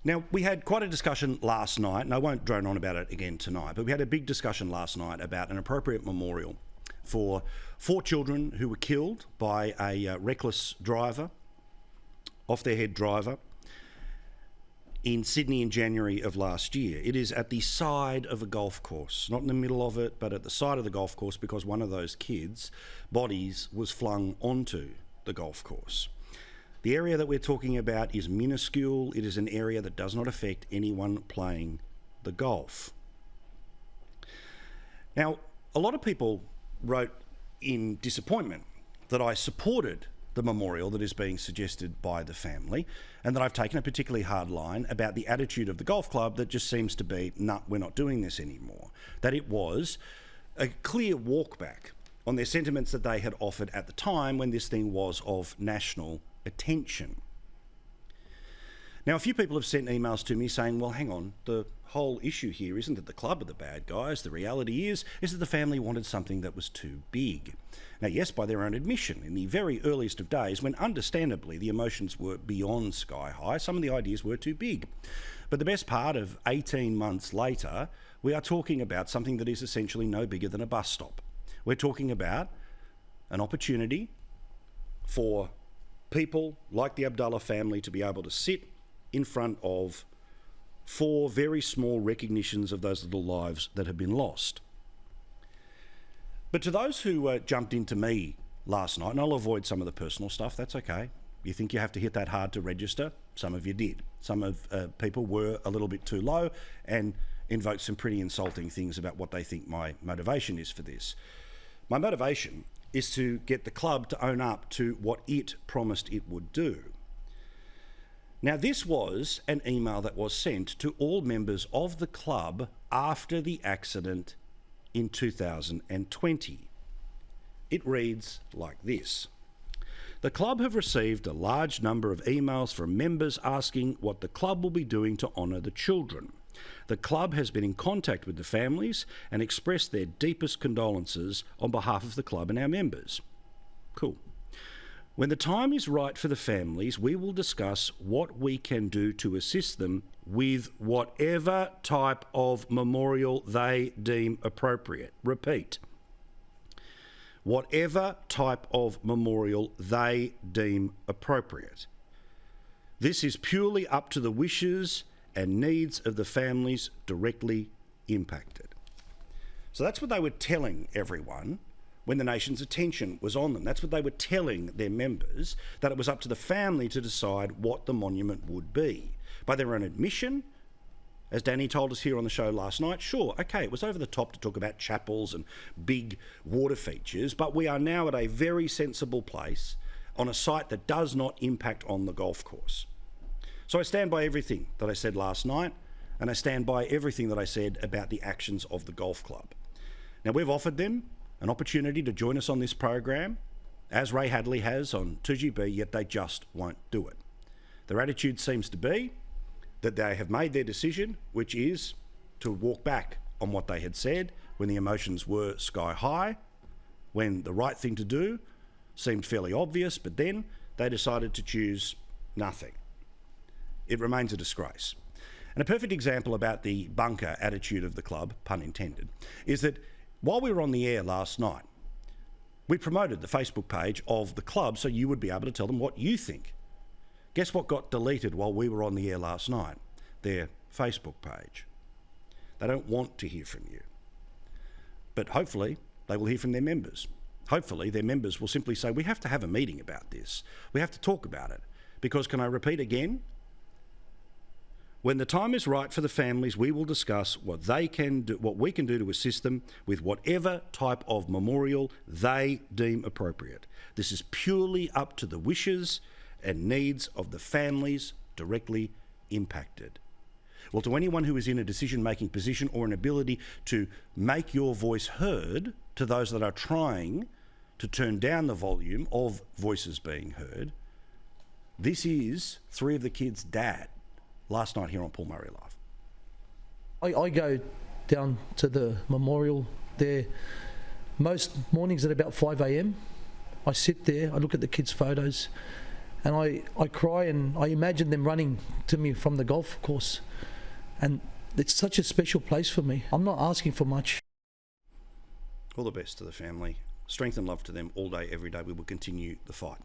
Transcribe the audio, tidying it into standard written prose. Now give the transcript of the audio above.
Now, we had quite a discussion last night, and I won't drone on about it again tonight, but we had a big discussion last night about an appropriate memorial for 4 children who were killed by a reckless driver, off their head driver, in Sydney in January of last year. It is at the side of a golf course, not in the middle of it, but at the side of the golf course, because one of those kids' bodies was flung onto the golf course. The area that we're talking about is minuscule. It is an area that does not affect anyone playing the golf. Now, a lot of people wrote in disappointment that I supported the memorial that is being suggested by the family, and that I've taken a particularly hard line about the attitude of the golf club that just seems to be, nah, we're not doing this anymore. That it was a clear walkback on their sentiments that they had offered at the time when this thing was of national attention. Now, a few people have sent emails to me saying, well, hang on, the whole issue here isn't that the club are the bad guys. The reality is that the family wanted something that was too big. Now, yes, by their own admission, in the very earliest of days, when understandably the emotions were beyond sky high, some of the ideas were too big. But the best part of 18 months later, we are talking about something that is essentially no bigger than a bus stop. We're talking about an opportunity for people like the Abdullah family to be able to sit in front of 4 very small recognitions of those little lives that have been lost. But to those who jumped into me last night, and I'll avoid some of the personal stuff, that's okay. You think you have to hit that hard to register? Some of you did. Some of people were a little bit too low and invoked some pretty insulting things about what they think my motivation is for this. My motivation is to get the club to own up to what it promised it would do. Now, this was an email that was sent to all members of the club after the accident in 2020. It reads like this. The club have received a large number of emails from members asking what the club will be doing to honour the children. The club has been in contact with the families and expressed their deepest condolences on behalf of the club and our members. Cool. When the time is right for the families, we will discuss what we can do to assist them with whatever type of memorial they deem appropriate. Repeat. Whatever type of memorial they deem appropriate. This is purely up to the wishes and needs of the families directly impacted. So that's what they were telling everyone when the nation's attention was on them. That's what they were telling their members, that it was up to the family to decide what the monument would be. By their own admission, as Danny told us here on the show last night, sure, okay, it was over the top to talk about chapels and big water features, but we are now at a very sensible place on a site that does not impact on the golf course. So I stand by everything that I said last night, and I stand by everything that I said about the actions of the golf club. Now, we've offered them an opportunity to join us on this program, as Ray Hadley has on 2GB, yet they just won't do it. Their attitude seems to be that they have made their decision, which is to walk back on what they had said when the emotions were sky high, when the right thing to do seemed fairly obvious, but then they decided to choose nothing. It remains a disgrace. And a perfect example about the bunker attitude of the club, pun intended, is that while we were on the air last night, we promoted the Facebook page of the club so you would be able to tell them what you think. Guess what got deleted while we were on the air last night? Their Facebook page. They don't want to hear from you. But hopefully they will hear from their members. Hopefully their members will simply say, we have to have a meeting about this. We have to talk about it. Because, can I repeat again? When the time is right for the families, we will discuss what they can do, what we can do to assist them with whatever type of memorial they deem appropriate. This is purely up to the wishes and needs of the families directly impacted. Well, to anyone who is in a decision-making position or an ability to make your voice heard, to those that are trying to turn down the volume of voices being heard, this is 3 of the kids' dad. Last night here on Paul Murray Live. I go down to the memorial there most mornings at about 5 a.m. I sit there, I look at the kids' photos, And I cry, and I imagine them running to me from the golf course. And it's such a special place for me. I'm not asking for much. All the best to the family. Strength and love to them all day, every day. We will continue the fight.